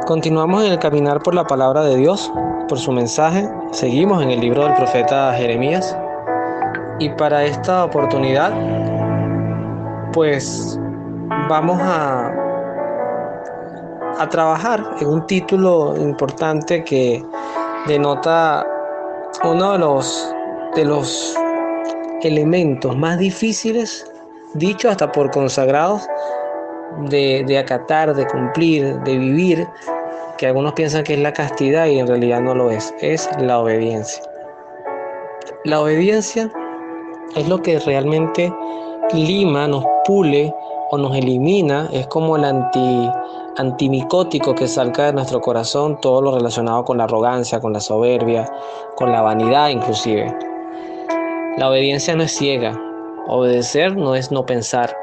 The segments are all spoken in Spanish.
Continuamos en el caminar por la palabra de Dios, por su mensaje. Seguimos en el libro del profeta Jeremías. Y para esta oportunidad, pues vamos a trabajar en un título importante que denota uno de los elementos más difíciles, dicho hasta por consagrados, de acatar, de cumplir, de vivir, que algunos piensan que es la castidad y en realidad no lo es la obediencia. La obediencia es lo que realmente lima, nos pule o nos elimina, es como el antimicótico que salga de nuestro corazón, todo lo relacionado con la arrogancia, con la soberbia, con la vanidad inclusive. La obediencia no es ciega, obedecer no es no pensar.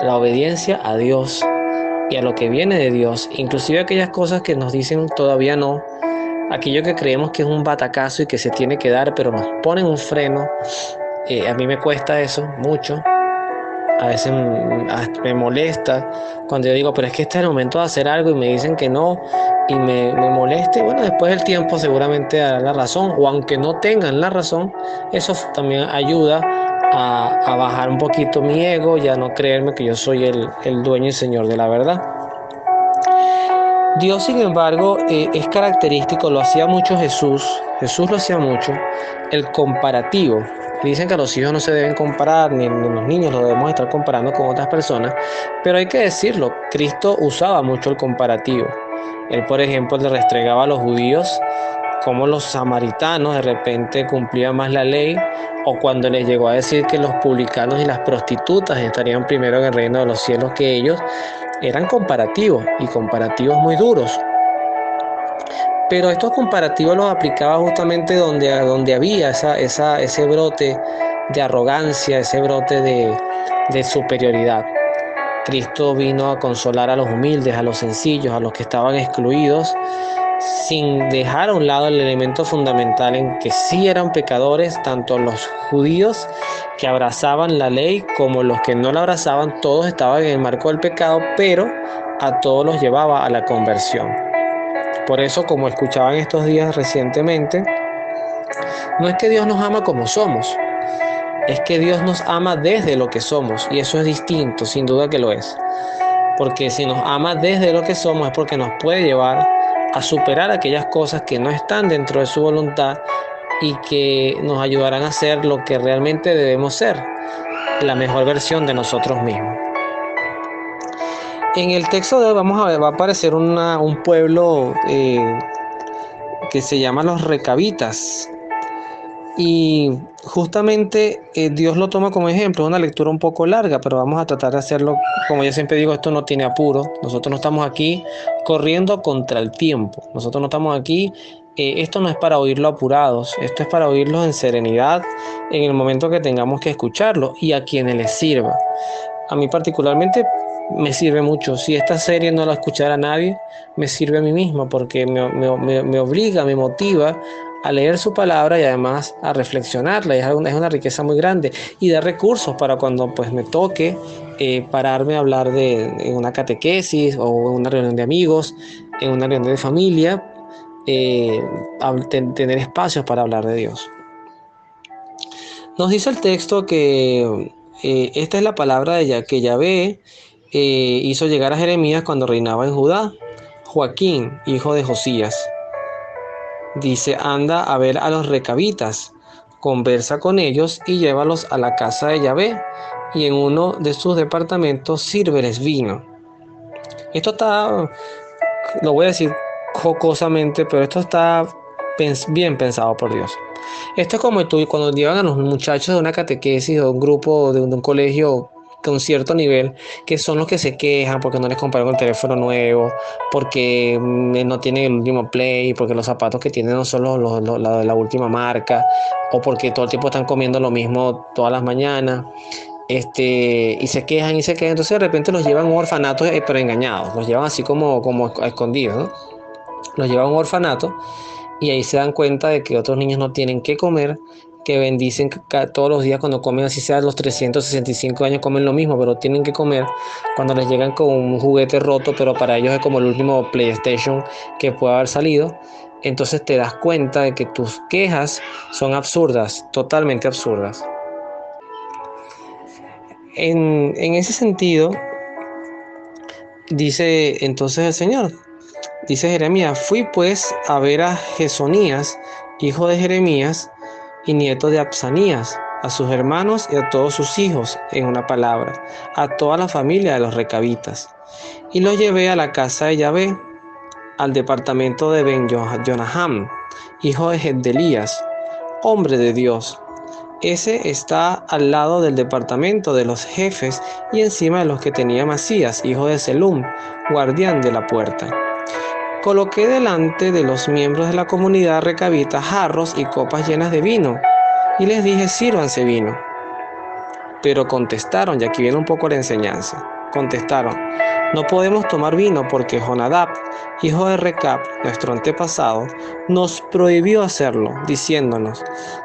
La obediencia a Dios y a lo que viene de Dios, inclusive aquellas cosas que nos dicen todavía no, aquello que creemos que es un batacazo y que se tiene que dar, pero nos ponen un freno. A mí me cuesta eso mucho. A veces me molesta cuando yo digo, pero es que este es el momento de hacer algo y me dicen que no y me moleste. Bueno, después del tiempo seguramente dará la razón, o aunque no tengan la razón, eso también ayuda a bajar un poquito mi ego y a no creerme que yo soy el dueño y señor de la verdad. Dios, sin embargo, es característico, lo hacía mucho Jesús lo hacía mucho, el comparativo. Dicen que los hijos no se deben comparar, ni los niños lo debemos estar comparando con otras personas, pero hay que decirlo, Cristo usaba mucho el comparativo. Él, por ejemplo, le restregaba a los judíos cómo los samaritanos de repente cumplían más la ley, o cuando les llegó a decir que los publicanos y las prostitutas estarían primero en el reino de los cielos que ellos, eran comparativos y comparativos muy duros. Pero estos comparativos los aplicaba justamente donde había ese brote de arrogancia, ese brote de superioridad. Cristo vino a consolar a los humildes, a los sencillos, a los que estaban excluidos, sin dejar a un lado el elemento fundamental en que sí eran pecadores, tanto los judíos que abrazaban la ley como los que no la abrazaban, todos estaban en el marco del pecado, pero a todos los llevaba a la conversión. Por eso, como escuchaban estos días recientemente, no es que Dios nos ama como somos, es que Dios nos ama desde lo que somos, y eso es distinto, sin duda que lo es. Porque si nos ama desde lo que somos es porque nos puede llevar a superar aquellas cosas que no están dentro de su voluntad y que nos ayudarán a ser lo que realmente debemos ser, la mejor versión de nosotros mismos. En el texto de hoy vamos a ver, va a aparecer un pueblo que se llama los recabitas. Y justamente Dios lo toma como ejemplo, es una lectura un poco larga, pero vamos a tratar de hacerlo, como yo siempre digo, esto no tiene apuro, nosotros no estamos aquí corriendo contra el tiempo, nosotros no estamos aquí, esto no es para oírlo apurados, esto es para oírlo en serenidad, en el momento que tengamos que escucharlo y a quienes les sirva. A mí particularmente me sirve mucho. Si esta serie no la escuchara nadie, me sirve a mí misma porque me obliga, me motiva a leer su palabra y además a reflexionarla. Es una riqueza muy grande y da recursos para cuando pues me toque pararme a hablar en una catequesis o en una reunión de amigos, en una reunión de familia, tener espacios para hablar de Dios. Nos dice el texto que esta es la palabra que Yahvé hizo llegar a Jeremías cuando reinaba en Judá. Joaquín, hijo de Josías, dice: anda a ver a los recabitas, conversa con ellos y llévalos a la casa de Yahvé, y en uno de sus departamentos sírveles vino. Esto está, lo voy a decir jocosamente, pero esto está bien pensado por Dios. Esto es como tú cuando llevan a los muchachos de una catequesis o un grupo de un colegio con cierto nivel, que son los que se quejan porque no les compraron el teléfono nuevo, porque no tienen el último play, porque los zapatos que tienen no son los de la última marca, o porque todo el tiempo están comiendo lo mismo todas las mañanas, y se quejan. Entonces de repente los llevan a un orfanato, pero engañados, los llevan así como a escondidos, ¿no? Los llevan a un orfanato y ahí se dan cuenta de que otros niños no tienen qué comer, que bendicen todos los días cuando comen, así sea los 365 años comen lo mismo, pero tienen que comer cuando les llegan con un juguete roto, pero para ellos es como el último PlayStation que puede haber salido. Entonces te das cuenta de que tus quejas son absurdas, totalmente absurdas. En ese sentido, dice entonces el Señor, dice Jeremías: fui pues a ver a Jesonías, hijo de Jeremías y nieto de Absanías, a sus hermanos y a todos sus hijos, en una palabra, a toda la familia de los recabitas. Y los llevé a la casa de Yahvé, al departamento de Ben-Jonaham, hijo de Gedelías, hombre de Dios. Ese está al lado del departamento de los jefes y encima de los que tenía Masías, hijo de Selum, guardián de la puerta. Coloqué delante de los miembros de la comunidad recabita jarros y copas llenas de vino, y les dije: sírvanse vino. Pero contestaron, y aquí viene un poco la enseñanza, contestaron: no podemos tomar vino porque Jonadab, hijo de Recab, nuestro antepasado, nos prohibió hacerlo, diciéndonos: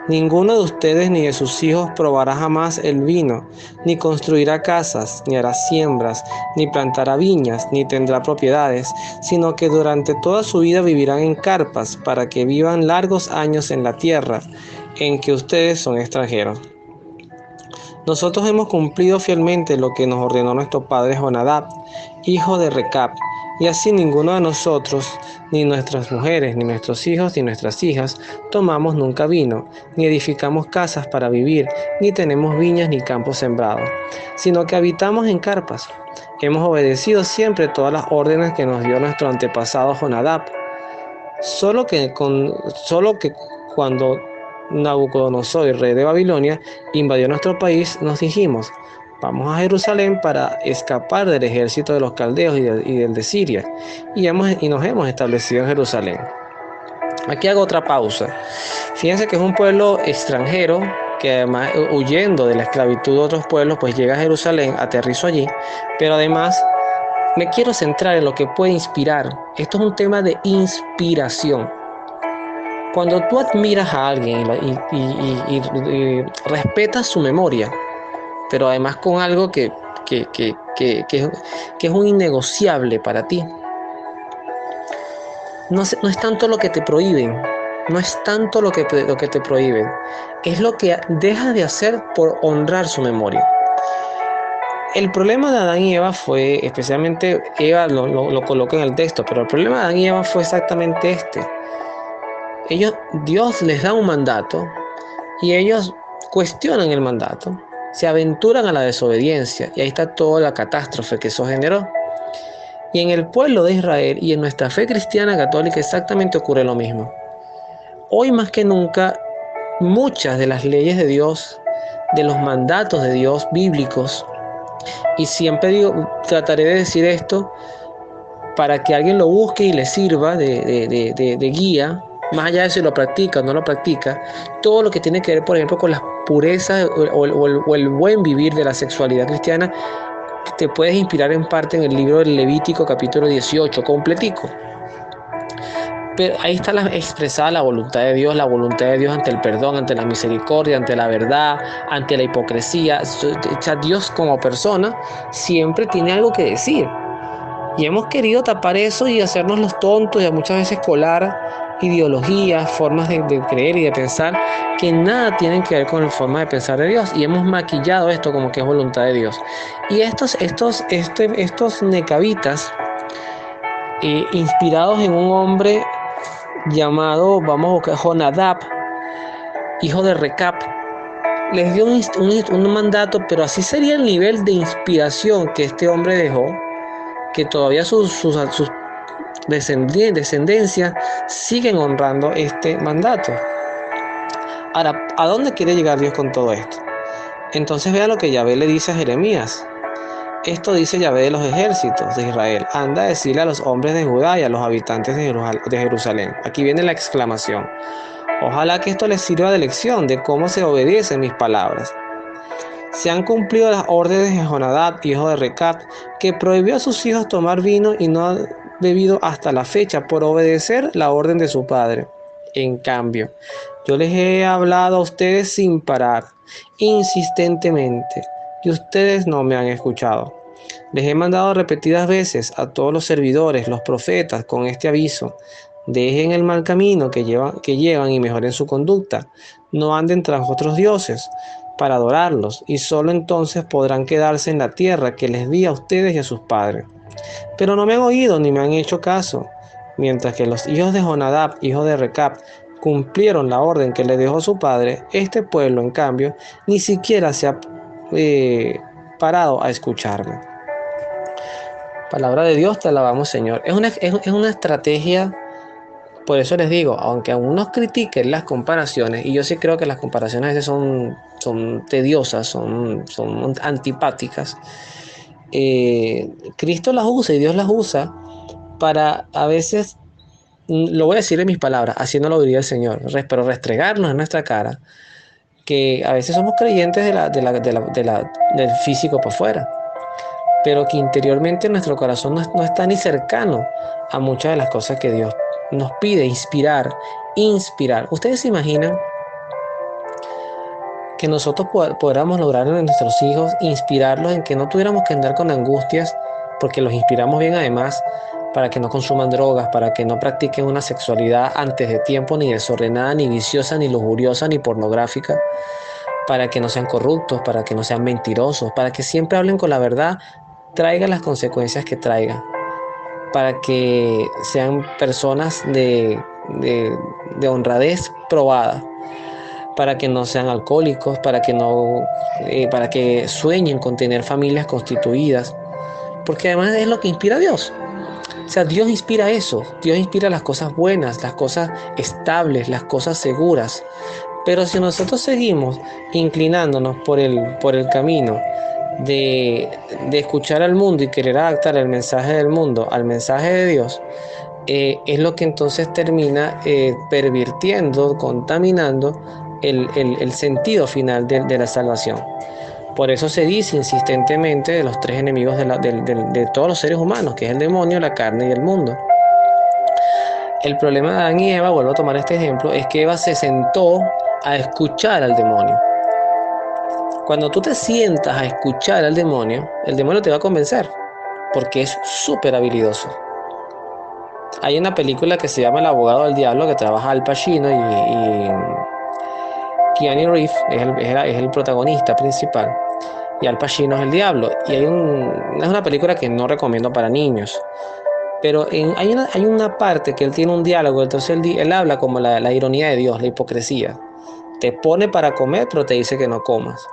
ninguno de ustedes ni de sus hijos probará jamás el vino, ni construirá casas, ni hará siembras, ni plantará viñas, ni tendrá propiedades, sino que durante toda su vida vivirán en carpas, para que vivan largos años en la tierra en que ustedes son extranjeros. Nosotros hemos cumplido fielmente lo que nos ordenó nuestro padre Jonadab, hijo de Recab, y así ninguno de nosotros, ni nuestras mujeres, ni nuestros hijos, ni nuestras hijas, tomamos nunca vino, ni edificamos casas para vivir, ni tenemos viñas ni campos sembrados, sino que habitamos en carpas. Hemos obedecido siempre todas las órdenes que nos dio nuestro antepasado Jonadab, solo que cuando Nabucodonosor, rey de Babilonia, invadió nuestro país, nos dijimos: vamos a Jerusalén para escapar del ejército de los caldeos y del de Siria, y nos hemos establecido en Jerusalén. Aquí hago otra pausa. Fíjense que es un pueblo extranjero que, además, huyendo de la esclavitud de otros pueblos, pues llega a Jerusalén, aterrizó allí, pero además me quiero centrar en lo que puede inspirar. Esto es un tema de inspiración. Cuando tú admiras a alguien y respetas su memoria, pero además con algo que es un innegociable para ti, no es tanto lo que te prohíben, no es tanto lo que te prohíben, es lo que dejas de hacer por honrar su memoria. El problema de Adán y Eva fue, especialmente Eva lo coloca en el texto, pero el problema de Adán y Eva fue exactamente este. Dios les da un mandato y ellos cuestionan el mandato, se aventuran a la desobediencia, y ahí está toda la catástrofe que eso generó. Y en el pueblo de Israel y en nuestra fe cristiana católica exactamente ocurre lo mismo. Hoy más que nunca, muchas de las leyes de Dios, de los mandatos de Dios bíblicos, y siempre trataré de decir esto para que alguien lo busque y le sirva de guía, más allá de si lo practica o no lo practica, todo lo que tiene que ver, por ejemplo, con las purezas o el buen vivir de la sexualidad cristiana, te puedes inspirar en parte en el libro del Levítico capítulo 18, completico. Pero ahí está expresada la voluntad de Dios ante el perdón, ante la misericordia, ante la verdad, ante la hipocresía. O sea, Dios como persona siempre tiene algo que decir. Y hemos querido tapar eso y hacernos los tontos, y muchas veces colar ideologías, formas de creer y de pensar que nada tienen que ver con la forma de pensar de Dios, y hemos maquillado esto como que es voluntad de Dios. Y estos necabitas, inspirados en un hombre llamado, vamos a buscar, Jonadab, hijo de Recab, les dio un mandato, pero así sería el nivel de inspiración que este hombre dejó, que todavía sus descendencia siguen honrando este mandato. Ahora, ¿a dónde quiere llegar Dios con todo esto? Entonces vea lo que Yahvé le dice a Jeremías. Esto dice Yahvé de los ejércitos de Israel: anda a decirle a los hombres de Judá y a los habitantes de Jerusalén. Aquí viene la exclamación. Ojalá que esto les sirva de lección de cómo se obedecen mis palabras. Se han cumplido las órdenes de Jonadab, hijo de Recab, que prohibió a sus hijos tomar vino y no ha bebido hasta la fecha por obedecer la orden de su padre. En cambio, yo les he hablado a ustedes sin parar, insistentemente, y ustedes no me han escuchado. Les he mandado repetidas veces a todos los servidores, los profetas, con este aviso: dejen el mal camino que llevan y mejoren su conducta. No anden tras otros dioses para adorarlos, y solo entonces podrán quedarse en la tierra que les di a ustedes y a sus padres. Pero no me han oído ni me han hecho caso. Mientras que los hijos de Jonadab, hijo de Recab, cumplieron la orden que le dejó su padre, este pueblo, en cambio, ni siquiera se ha parado a escucharme. Palabra de Dios, te alabamos, Señor. Es una estrategia. Por eso les digo, aunque algunos critiquen las comparaciones, y yo sí creo que las comparaciones a veces son tediosas, son antipáticas, Cristo las usa y Dios las usa para, a veces, lo voy a decir en mis palabras, así no lo diría el Señor, pero restregarnos en nuestra cara que a veces somos creyentes del físico por fuera, pero que interiormente nuestro corazón no está ni cercano a muchas de las cosas que Dios nos pide: inspirar. ¿Ustedes se imaginan que nosotros podamos lograr en nuestros hijos inspirarlos en que no tuviéramos que andar con angustias, porque los inspiramos bien además, para que no consuman drogas, para que no practiquen una sexualidad antes de tiempo, ni desordenada, ni viciosa, ni lujuriosa, ni pornográfica, para que no sean corruptos, para que no sean mentirosos, para que siempre hablen con la verdad, traiga las consecuencias que traiga, para que sean personas de honradez probada, para que no sean alcohólicos, para que sueñen con tener familias constituidas, porque además es lo que inspira a Dios. O sea, Dios inspira eso, Dios inspira las cosas buenas, las cosas estables, las cosas seguras. Pero si nosotros seguimos inclinándonos por el camino de escuchar al mundo y querer adaptar el mensaje del mundo al mensaje de Dios, es lo que entonces termina pervirtiendo, contaminando el sentido final de la salvación. Por eso se dice insistentemente de los tres enemigos de todos los seres humanos, que es el demonio, la carne y el mundo. El problema de Adán y Eva, vuelvo a tomar este ejemplo, es que Eva se sentó a escuchar al demonio. Cuando tú te sientas a escuchar al demonio, el demonio te va a convencer, porque es súper habilidoso. Hay una película que se llama El abogado del diablo, que trabaja Al Pacino y Keanu Reeves es el protagonista principal, y Al Pacino es el diablo. Y es una película que no recomiendo para niños, pero hay una parte que él tiene un diálogo, entonces él habla como la ironía de Dios, la hipocresía. Te pone para comer, pero te dice que no comas.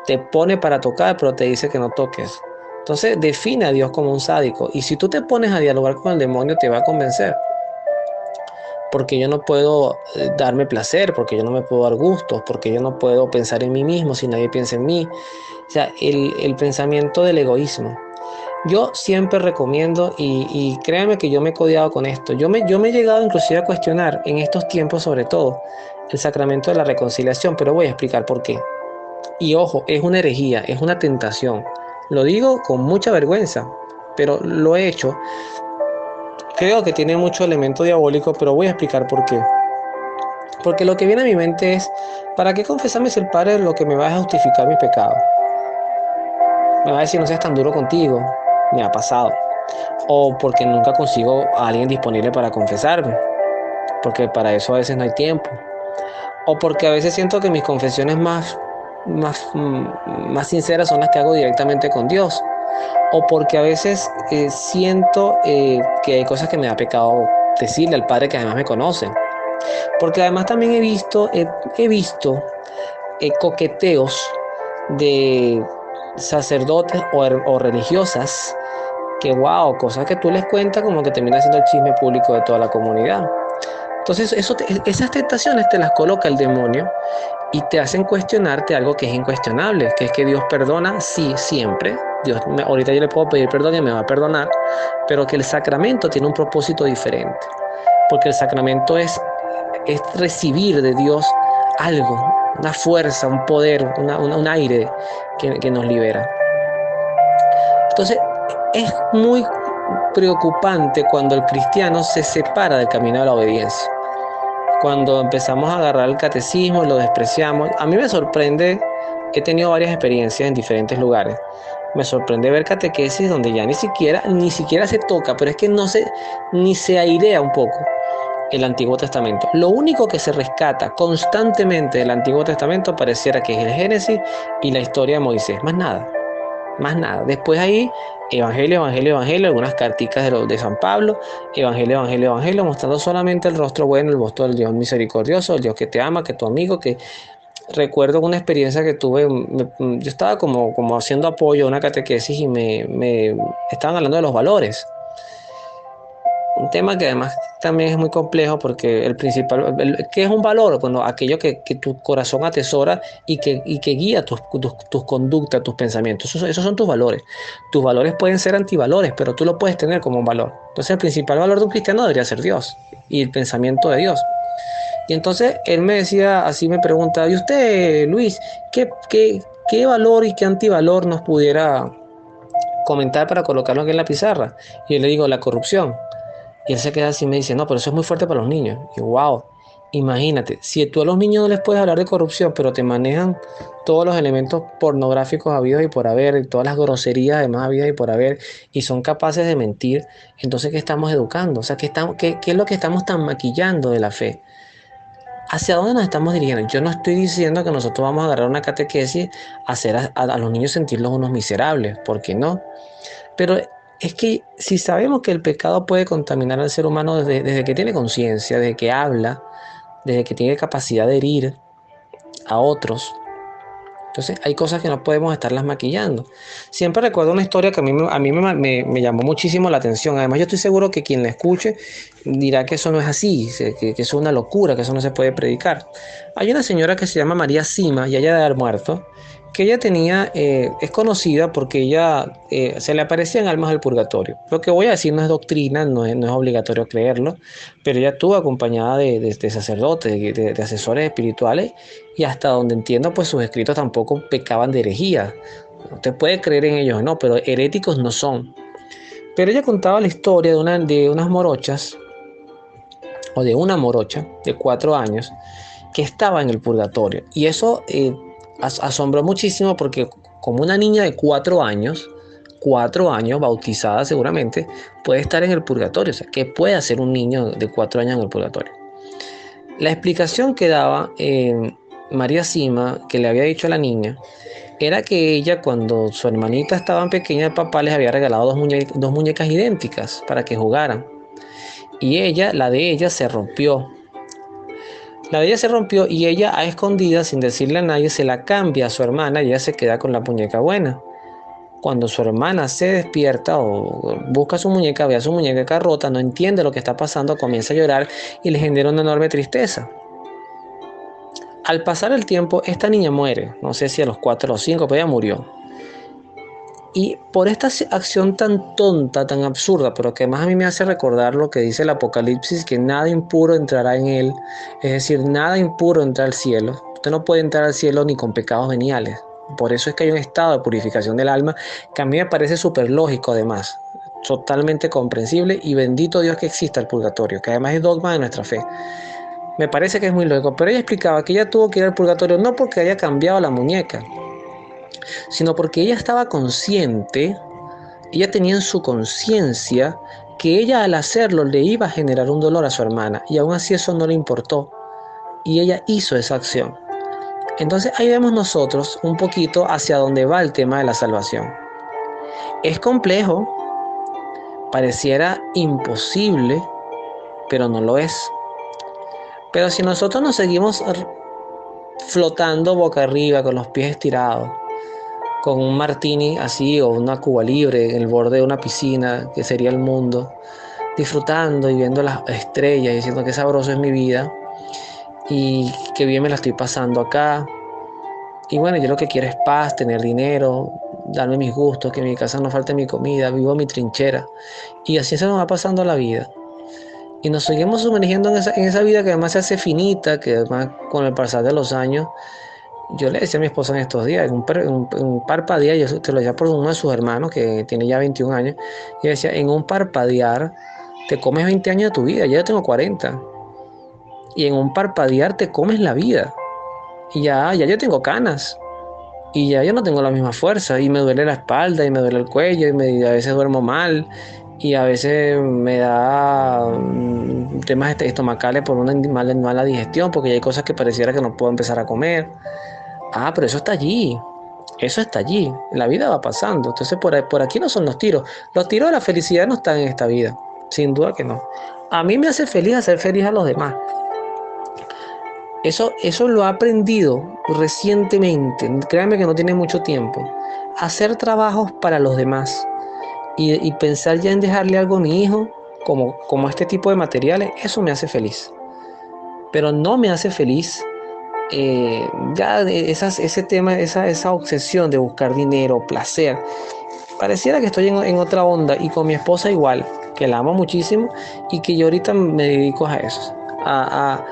Te pone para tocar, pero te dice que no toques. Entonces define a Dios como un sádico. Y si tú te pones a dialogar con el demonio, te va a convencer. Porque yo no puedo darme placer, porque yo no me puedo dar gustos, porque yo no puedo pensar en mí mismo si nadie piensa en mí. O sea, el pensamiento del egoísmo. Yo siempre recomiendo, y créanme que yo me he codiado con esto. Yo me he llegado inclusive a cuestionar en estos tiempos, sobre todo, el sacramento de la reconciliación, pero voy a explicar por qué. Y ojo, es una herejía, es una tentación. Lo digo con mucha vergüenza, pero lo he hecho. Creo que tiene mucho elemento diabólico, pero voy a explicar por qué. Porque lo que viene a mi mente es: ¿para qué confesarme si el Padre es lo que me va a justificar mis pecados? Me va a decir: no seas tan duro contigo, me ha pasado. O porque nunca consigo a alguien disponible para confesarme, porque para eso a veces no hay tiempo. O porque a veces siento que mis confesiones más sinceras son las que hago directamente con Dios. O porque a veces siento que hay cosas que me da pecado decirle al Padre, que además me conoce. Porque además también he visto coqueteos de sacerdotes o religiosas que, wow, cosas que tú les cuentas como que termina siendo el chisme público de toda la comunidad. Entonces esas tentaciones te las coloca el demonio y te hacen cuestionarte algo que es incuestionable, que es que Dios perdona, sí, siempre. Ahorita yo le puedo pedir perdón y me va a perdonar, pero que el sacramento tiene un propósito diferente, porque el sacramento es recibir de Dios algo, una fuerza, un poder, un aire que nos libera. Entonces es muy preocupante cuando el cristiano se separa del camino de la obediencia. cuando empezamos a agarrar el catecismo y lo despreciamos. A mí me sorprende, he tenido varias experiencias en diferentes lugares. Me sorprende ver catequesis donde ya ni siquiera se toca, pero es que ni se airea un poco el Antiguo Testamento. Lo único que se rescata constantemente del Antiguo Testamento pareciera que es el Génesis y la historia de Moisés, más nada. Más nada. Después ahí, evangelio, evangelio, evangelio, algunas carticas de San Pablo, evangelio, evangelio, evangelio, mostrando solamente el rostro bueno, el rostro del Dios misericordioso, el Dios que te ama, que tu amigo, que recuerdo una experiencia que tuve, yo estaba como haciendo apoyo a una catequesis y me estaban hablando de los valores. Un tema que además también es muy complejo porque ¿qué es un valor? Bueno, aquello que tu corazón atesora y que guía tus conductas, tus pensamientos. Esos son tus valores. Tus valores pueden ser antivalores, pero tú lo puedes tener como un valor. Entonces el principal valor de un cristiano debería ser Dios y el pensamiento de Dios. Y entonces él me decía, así me preguntaba, ¿y usted, Luis, qué valor y qué antivalor nos pudiera comentar para colocarlo aquí en la pizarra? Y yo le digo, la corrupción. Y él se queda así y me dice, no, pero eso es muy fuerte para los niños. Y wow, imagínate, si tú a los niños no les puedes hablar de corrupción, pero te manejan todos los elementos pornográficos habidos y por haber, y todas las groserías además habidas y por haber, y son capaces de mentir, entonces ¿qué estamos educando? O sea, ¿qué es lo que estamos tan maquillando de la fe? ¿Hacia dónde nos estamos dirigiendo? Yo no estoy diciendo que nosotros vamos a agarrar una catequesis a hacer a los niños sentirlos unos miserables, ¿por qué no? Pero es que si sabemos que el pecado puede contaminar al ser humano desde que tiene conciencia, desde que habla, desde que tiene capacidad de herir a otros, entonces hay cosas que no podemos estarlas maquillando. Siempre recuerdo una historia que a mí me llamó muchísimo la atención. Además yo estoy seguro que quien la escuche dirá que eso no es así, que eso es una locura, que eso no se puede predicar. Hay una señora que se llama María Sima y ella debe haber muerto, que ella es conocida porque ella se le aparecían almas del purgatorio. Lo que voy a decir no es doctrina, no es obligatorio creerlo, pero ella estuvo acompañada de sacerdotes, de asesores espirituales, y hasta donde entiendo, pues sus escritos tampoco pecaban de herejía. Usted puede creer en ellos, no, pero heréticos no son. Pero ella contaba la historia de unas morochas, o de una morocha de 4 años, que estaba en el purgatorio. Y eso asombró muchísimo porque como una niña de 4 años, bautizada seguramente, puede estar en el purgatorio. O sea, ¿qué puede hacer un niño de 4 años en el purgatorio? La explicación que daba María Sima, que le había dicho a la niña, era que ella, cuando su hermanita estaba pequeña, el papá les había regalado dos muñecas idénticas para que jugaran. Y la de ella se rompió. La de ella se rompió y ella, a escondidas, sin decirle a nadie, se la cambia a su hermana y ella se queda con la muñeca buena. Cuando su hermana se despierta o busca su muñeca, ve a su muñeca rota, no entiende lo que está pasando, comienza a llorar y le genera una enorme tristeza. Al pasar el tiempo, esta niña muere, no sé si a los 4 o los 5, pero ella murió. Y por esta acción tan tonta, tan absurda, pero que más a mí me hace recordar lo que dice el Apocalipsis, que nada impuro entrará en él, es decir, nada impuro entra al cielo. Usted no puede entrar al cielo ni con pecados veniales. Por eso es que hay un estado de purificación del alma que a mí me parece súper lógico además, totalmente comprensible, y bendito Dios que exista el purgatorio, que además es dogma de nuestra fe. Me parece que es muy lógico, pero ella explicaba que ella tuvo que ir al purgatorio no porque haya cambiado la muñeca, sino porque ella estaba consciente, ella tenía en su conciencia que ella al hacerlo le iba a generar un dolor a su hermana, y aún así eso no le importó, y ella hizo esa acción. Entonces ahí vemos nosotros un poquito hacia dónde va el tema de la salvación. Es complejo, pareciera imposible, pero no lo es. Pero si nosotros nos seguimos flotando boca arriba, con los pies estirados, con un martini así o una Cuba Libre en el borde de una piscina, que sería el mundo, disfrutando y viendo las estrellas y diciendo que sabroso es mi vida y que bien me la estoy pasando acá. Y bueno, yo lo que quiero es paz, tener dinero, darme mis gustos, que en mi casa no falte mi comida, vivo mi trinchera. Y así se nos va pasando la vida. Y nos seguimos sumergiendo en esa vida que además se hace finita, que además con el pasar de los años, yo le decía a mi esposa en estos días, en un parpadear, yo te lo decía por uno de sus hermanos que tiene ya 21 años, y decía, en un parpadear te comes 20 años de tu vida, ya yo tengo 40. y en un parpadear te comes la vida. Y ya yo tengo canas. Y ya yo no tengo la misma fuerza y me duele la espalda y me duele el cuello y a veces duermo mal y a veces me da temas estomacales por una mala digestión porque ya hay cosas que pareciera que no puedo empezar a comer. Ah, pero eso está allí, la vida va pasando. Entonces por aquí no son los tiros. Los tiros de la felicidad no están en esta vida, sin duda que no. A mí me hace feliz hacer feliz a los demás. Eso lo he aprendido recientemente, créanme que no tiene mucho tiempo. Hacer trabajos para los demás y pensar ya en dejarle algo a mi hijo, como este tipo de materiales, eso me hace feliz. Pero no me hace feliz ese tema, esa obsesión de buscar dinero, placer. Pareciera que estoy en otra onda y con mi esposa igual, que la amo muchísimo y que yo ahorita me dedico a eso, a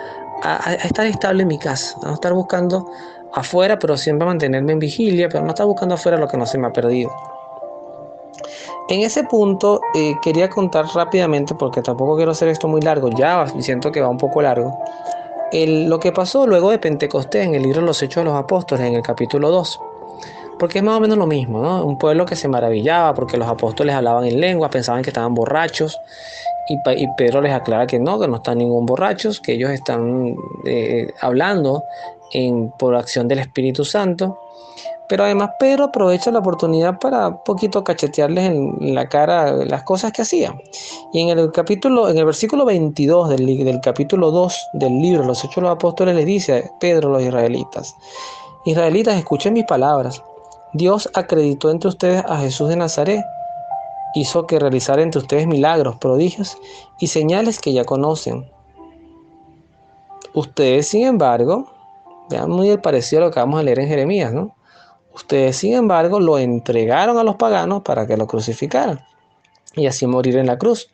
estar estable en mi casa, a no estar buscando afuera, pero siempre mantenerme en vigilia, pero no estar buscando afuera lo que no se me ha perdido. En ese punto quería contar rápidamente, porque tampoco quiero hacer esto muy largo, ya siento que va un poco largo, lo que pasó luego de Pentecostés en el libro de los Hechos de los Apóstoles, en el capítulo 2. Porque es más o menos lo mismo, ¿no? Un pueblo que se maravillaba porque los apóstoles hablaban en lenguas, pensaban que estaban borrachos, y Pedro les aclara que no están ningún borrachos, que ellos están hablando por acción del Espíritu Santo. Pero además Pedro aprovecha la oportunidad para un poquito cachetearles en la cara las cosas que hacían. Y en el versículo 22 del capítulo 2 del libro Los Hechos de los Apóstoles les dice a Pedro a los israelitas: Israelitas, escuchen mis palabras. Dios acreditó entre ustedes a Jesús de Nazaret, hizo que realizara entre ustedes milagros, prodigios y señales que ya conocen. Ustedes, sin embargo, vean muy parecido a lo que vamos a leer en Jeremías, ¿no? Ustedes, sin embargo, lo entregaron a los paganos para que lo crucificaran y así morir en la cruz.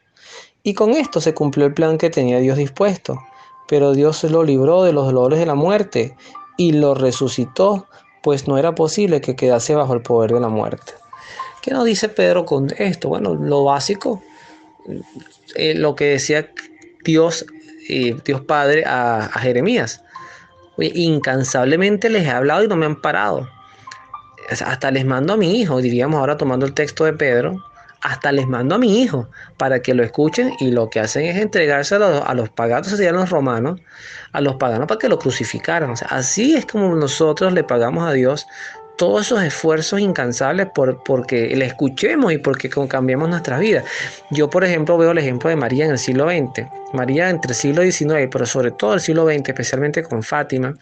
Y con esto se cumplió el plan que tenía Dios dispuesto. Pero Dios lo libró de los dolores de la muerte y lo resucitó, pues no era posible que quedase bajo el poder de la muerte. ¿Qué nos dice Pedro con esto? Bueno, lo básico, lo que decía Dios, Dios Padre a Jeremías. Oye, incansablemente les he hablado y no me han parado. Hasta les mando a mi hijo, diríamos ahora tomando el texto de Pedro, hasta les mando a mi hijo para que lo escuchen, y lo que hacen es entregárselo a los paganos, serían los romanos, a los paganos para que lo crucificaran. O sea, así es como nosotros le pagamos a Dios todos esos esfuerzos incansables porque le escuchemos y porque cambiemos nuestras vidas. Yo, por ejemplo, veo el ejemplo de María en el siglo XX, María entre el siglo XIX, pero sobre todo el siglo XX, especialmente con Fátima.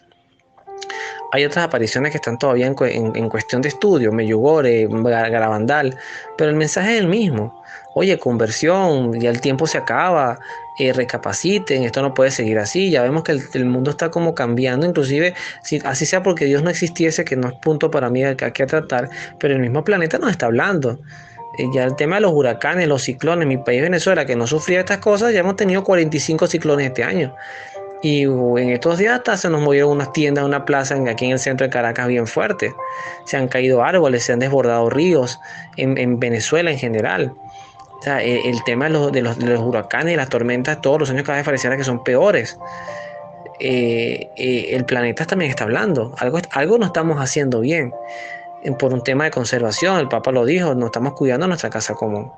Hay otras apariciones que están todavía en cuestión de estudio, Medjugorje, Garabandal, pero el mensaje es el mismo. Oye, conversión, ya el tiempo se acaba, recapaciten, esto no puede seguir así. Ya vemos que el mundo está como cambiando, inclusive, si, así sea porque Dios no existiese, que no es punto para mí que tratar, pero el mismo planeta nos está hablando. Ya el tema de los huracanes, los ciclones, mi país Venezuela, que no sufría estas cosas, ya hemos tenido 45 ciclones este año. Y en estos días hasta se nos movieron unas tiendas, una plaza aquí en el centro de Caracas bien fuerte. Se han caído árboles, se han desbordado ríos en Venezuela en general. O sea, el tema de los huracanes y las tormentas todos los años cada vez pareciera que son peores. El planeta también está hablando. Algo no estamos haciendo bien. Por un tema de conservación, el Papa lo dijo, no estamos cuidando nuestra casa común.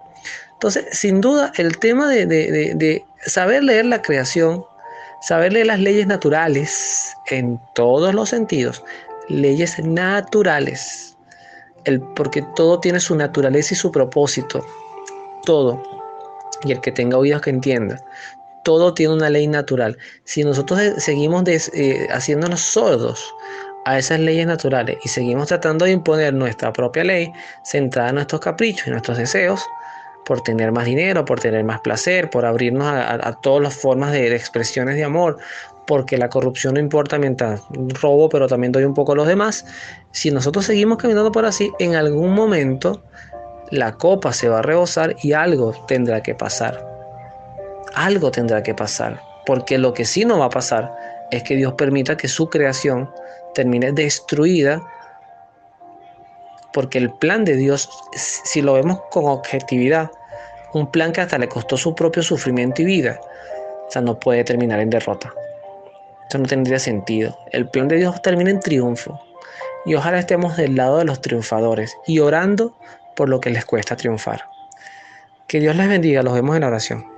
Entonces, sin duda, el tema de saber leer la creación, saber leer las leyes naturales en todos los sentidos, leyes naturales, porque todo tiene su naturaleza y su propósito, todo, y el que tenga oídos que entienda, todo tiene una ley natural. Si nosotros seguimos haciéndonos sordos a esas leyes naturales y seguimos tratando de imponer nuestra propia ley centrada en nuestros caprichos y nuestros deseos, por tener más dinero, por tener más placer, por abrirnos a todas las formas de expresiones de amor, porque la corrupción no importa mientras robo, pero también doy un poco a los demás. Si nosotros seguimos caminando por así, en algún momento la copa se va a rebosar y algo tendrá que pasar. Algo tendrá que pasar, porque lo que sí no va a pasar es que Dios permita que su creación termine destruida, porque el plan de Dios, si lo vemos con objetividad, un plan que hasta le costó su propio sufrimiento y vida, o sea, no puede terminar en derrota. Eso no tendría sentido. El plan de Dios termina en triunfo. Y ojalá estemos del lado de los triunfadores y orando por lo que les cuesta triunfar. Que Dios les bendiga. Los vemos en la oración.